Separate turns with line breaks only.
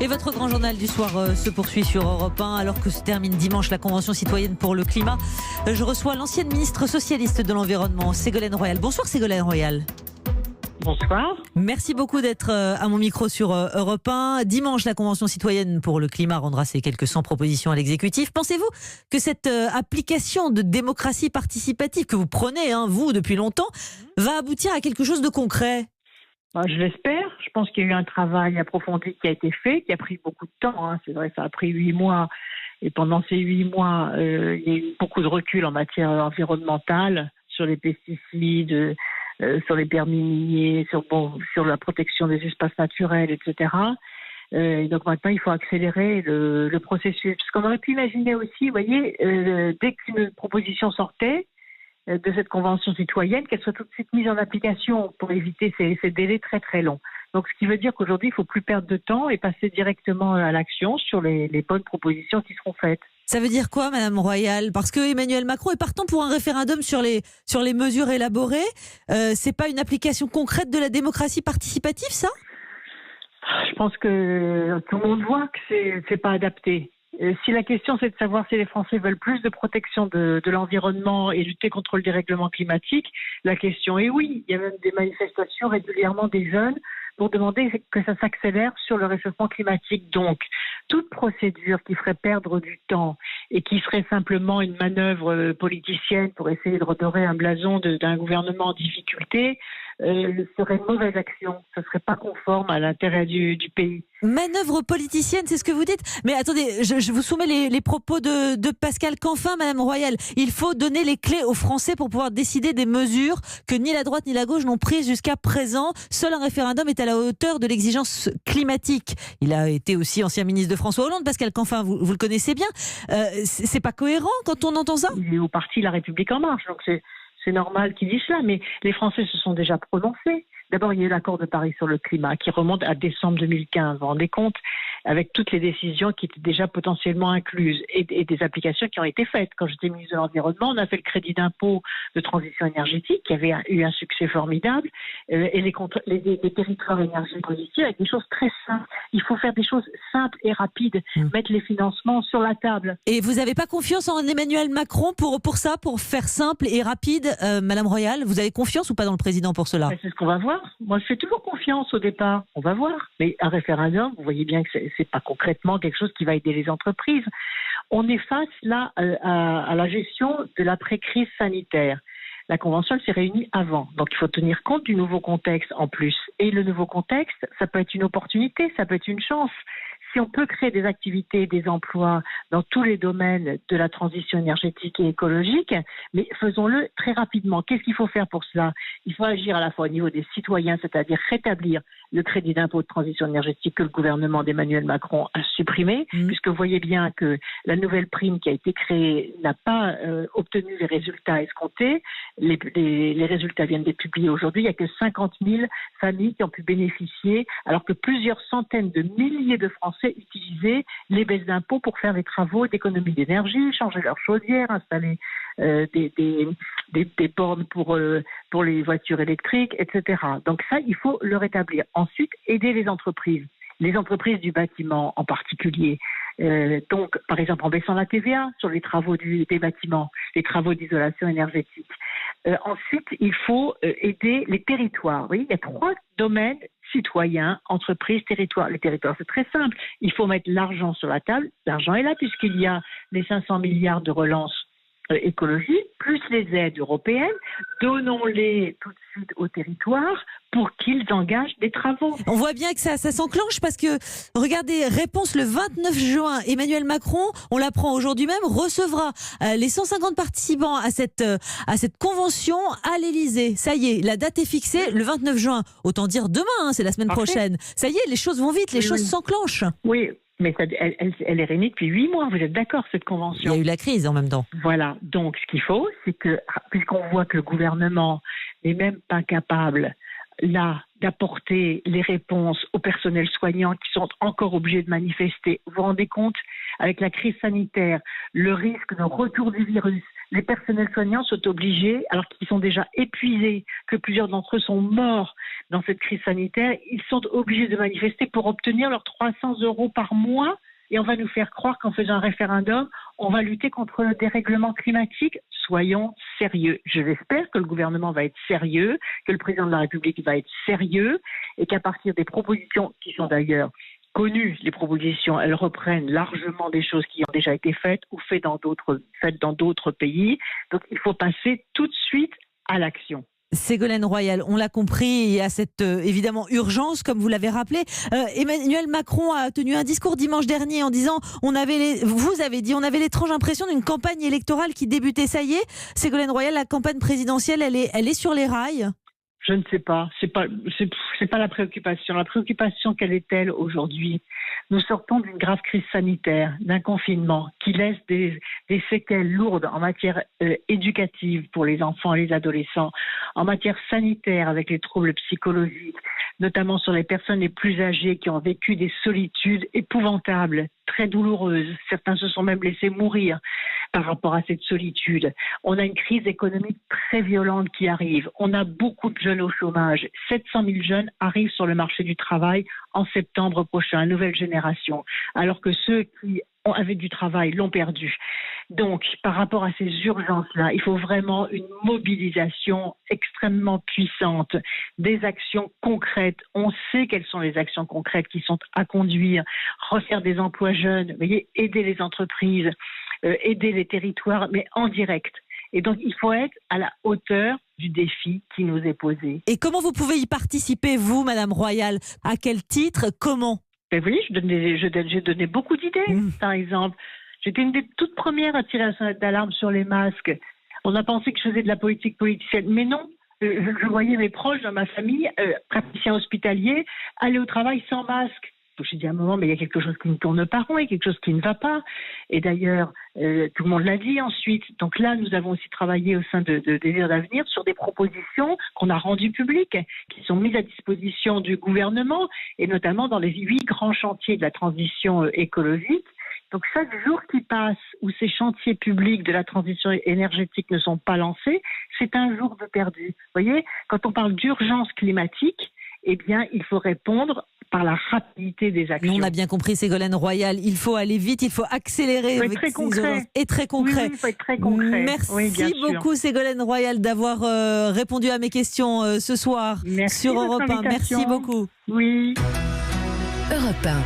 Et votre grand journal du soir se poursuit sur Europe 1 alors que se termine dimanche la Convention citoyenne pour le climat. Je reçois l'ancienne ministre socialiste de l'Environnement, Ségolène Royal. Bonsoir Ségolène Royal.
Bonsoir.
Merci beaucoup d'être à mon micro sur Europe 1. Dimanche, la Convention citoyenne pour le climat rendra ses quelques 100 propositions à l'exécutif. Pensez-vous que cette application de démocratie participative que vous prenez, vous, depuis longtemps, va aboutir à quelque chose de concret ?
Je l'espère. Je pense qu'il y a eu un travail approfondi qui a été fait, qui a pris beaucoup de temps. C'est vrai, ça a pris 8 mois. Et pendant ces 8 mois, il y a eu beaucoup de recul en matière environnementale sur les pesticides, sur les permis miniers, sur la protection des espaces naturels, etc. Et donc maintenant, il faut accélérer le processus. Parce qu'on aurait pu imaginer aussi, vous voyez, dès qu'une proposition sortait de cette convention citoyenne, qu'elle soit tout de suite mise en application pour éviter ces délais très très longs. Donc ce qui veut dire qu'aujourd'hui, il ne faut plus perdre de temps et passer directement à l'action sur les bonnes propositions qui seront faites.
Ça veut dire quoi, Madame Royal ? Parce que Emmanuel Macron est partant pour un référendum sur les mesures élaborées. C'est pas une application concrète de la démocratie participative, ça ?
Je pense que tout le monde voit que c'est pas adapté. Si la question c'est de savoir si les Français veulent plus de protection de l'environnement et lutter contre le dérèglement climatique, la question est oui. Il y a même des manifestations régulièrement des jeunes pour demander que ça s'accélère sur le réchauffement climatique. Donc, toute procédure qui ferait perdre du temps et qui serait simplement une manœuvre politicienne pour essayer de redorer un blason d'un gouvernement en difficulté serait une mauvaise action. Ce ne serait pas conforme à l'intérêt du pays.
Manœuvre politicienne, c'est ce que vous dites. Mais attendez, je vous soumets les propos de Pascal Canfin, Madame Royal. Il faut donner les clés aux Français pour pouvoir décider des mesures que ni la droite ni la gauche n'ont prises jusqu'à présent. Seul un référendum est à la hauteur de l'exigence climatique. Il a été aussi ancien ministre de François Hollande, Pascal Canfin, vous le connaissez bien. C'est pas cohérent quand on entend ça ?
Il est au parti La République En Marche, donc c'est normal qu'il dise cela, mais les Français se sont déjà prononcés. D'abord, il y a eu l'accord de Paris sur le climat qui remonte à décembre 2015. Vous vous rendez compte, avec toutes les décisions qui étaient déjà potentiellement incluses et des applications qui ont été faites. Quand j'étais ministre de l'Environnement, on a fait le crédit d'impôt de transition énergétique qui avait eu un succès formidable et les territoires énergie positive avec des choses très simples. Il faut faire des choses simples et rapides, mettre les financements sur la table.
Et vous n'avez pas confiance en Emmanuel Macron pour ça, pour faire simple et rapide, Madame Royal ? Vous avez confiance ou pas dans le président pour cela ?
C'est ce qu'on va voir. Moi, je fais toujours confiance au départ. On va voir. Mais un référendum, vous voyez bien que c'est pas concrètement quelque chose qui va aider les entreprises. On est face là à la gestion de l'après-crise sanitaire. La Convention s'est réunie avant. Donc, il faut tenir compte du nouveau contexte en plus. Et le nouveau contexte, ça peut être une opportunité, ça peut être une chance. Si on peut créer des activités, des emplois dans tous les domaines de la transition énergétique et écologique, mais faisons-le très rapidement. Qu'est-ce qu'il faut faire pour cela ? Il faut agir à la fois au niveau des citoyens, c'est-à-dire rétablir le crédit d'impôt de transition énergétique que le gouvernement d'Emmanuel Macron a supprimé, puisque vous voyez bien que la nouvelle prime qui a été créée n'a pas obtenu les résultats escomptés. Les résultats viennent d'être publiés aujourd'hui. Il n'y a que 50 000 familles qui ont pu bénéficier, alors que plusieurs centaines de milliers de Français utiliser les baisses d'impôts pour faire des travaux d'économie d'énergie, changer leur chaudière, installer des bornes pour les voitures électriques, etc. Donc ça, il faut le rétablir. Ensuite, aider les entreprises du bâtiment en particulier. Donc, par exemple, en baissant la TVA sur les travaux des bâtiments, les travaux d'isolation énergétique. Ensuite, il faut aider les territoires. Oui, il y a 3 domaines: citoyens, entreprises, territoires. Les territoires, c'est très simple. Il faut mettre l'argent sur la table. L'argent est là puisqu'il y a les 500 milliards de relance écologique, plus les aides européennes. Donnons-les tout de suite aux territoires pour qu'ils engagent des travaux.
On voit bien que ça s'enclenche parce que, regardez, réponse le 29 juin, Emmanuel Macron, on l'apprend aujourd'hui même, recevra les 150 participants à cette convention à l'Élysée. Ça y est, la date est fixée le 29 juin. Autant dire demain, c'est la semaine prochaine. Ça y est, les choses vont vite, les choses s'enclenchent.
Oui. Mais elle est réunie depuis 8 mois, vous êtes d'accord, cette convention ?
Il y a eu la crise en même temps.
Voilà, donc ce qu'il faut, c'est que, puisqu'on voit que le gouvernement n'est même pas capable, là, d'apporter les réponses au personnel soignant qui sont encore obligés de manifester, vous vous rendez compte ? avec la crise sanitaire, le risque de retour du virus, les personnels soignants sont obligés, alors qu'ils sont déjà épuisés, que plusieurs d'entre eux sont morts dans cette crise sanitaire, ils sont obligés de manifester pour obtenir leurs 300 € par mois. Et on va nous faire croire qu'en faisant un référendum, on va lutter contre le dérèglement climatique. Soyons sérieux. Je l'espère que le gouvernement va être sérieux, que le président de la République va être sérieux et qu'à partir des propositions qui sont d'ailleurs connues, les propositions, elles reprennent largement des choses qui ont déjà été faites ou faites dans d'autres pays. Donc il faut passer tout de suite à l'action.
Ségolène Royal, on l'a compris, il y a cette évidemment urgence, comme vous l'avez rappelé. Emmanuel Macron a tenu un discours dimanche dernier en disant on avait l'étrange impression d'une campagne électorale qui débutait. Ça y est, Ségolène Royal, la campagne présidentielle, elle est sur les rails?
Je ne sais pas. C'est pas la préoccupation. La préoccupation, quelle est-elle aujourd'hui? Nous sortons d'une grave crise sanitaire, d'un confinement qui laisse des séquelles lourdes en matière éducative pour les enfants et les adolescents, en matière sanitaire avec les troubles psychologiques, notamment sur les personnes les plus âgées qui ont vécu des solitudes épouvantables, très douloureuses. Certains se sont même laissés mourir par rapport à cette solitude. On a une crise économique très violente qui arrive. On a beaucoup de jeunes au chômage. 700 000 jeunes arrivent sur le marché du travail en septembre prochain, une nouvelle génération, alors que ceux qui avaient du travail l'ont perdu. Donc, par rapport à ces urgences-là, il faut vraiment une mobilisation extrêmement puissante, des actions concrètes. On sait quelles sont les actions concrètes qui sont à conduire, refaire des emplois jeunes, vous voyez, aider les entreprises, aider les territoires, mais en direct. Et donc, il faut être à la hauteur du défi qui nous est posé.
Et comment vous pouvez y participer, vous, Madame Royal? À quel titre? Comment?
Ben oui, j'ai donné beaucoup d'idées, par exemple. J'étais une des toutes premières à tirer la sonnette d'alarme sur les masques. On a pensé que je faisais de la politique politicienne, mais non. Je voyais mes proches dans ma famille, praticiens hospitaliers, aller au travail sans masque. Donc j'ai dit à un moment, mais il y a quelque chose qui ne tourne pas rond, il y a quelque chose qui ne va pas. Et d'ailleurs, tout le monde l'a dit ensuite. Donc là, nous avons aussi travaillé au sein de Désir d'avenir sur des propositions qu'on a rendues publiques, qui sont mises à disposition du gouvernement, et notamment dans les 8 grands chantiers de la transition écologique. Donc chaque jour qui passe où ces chantiers publics de la transition énergétique ne sont pas lancés, c'est un jour de perdu. Vous voyez, quand on parle d'urgence climatique, eh bien, il faut répondre par la rapidité des actions.
On a bien compris, Ségolène Royal, il faut aller vite, il faut accélérer.
Il faut être très concret.
Et très concret.
Oui, il faut être très concret.
Merci beaucoup, Ségolène Royal, d'avoir répondu à mes questions ce soir sur Europe 1. Merci beaucoup.
Oui.
Europe 1.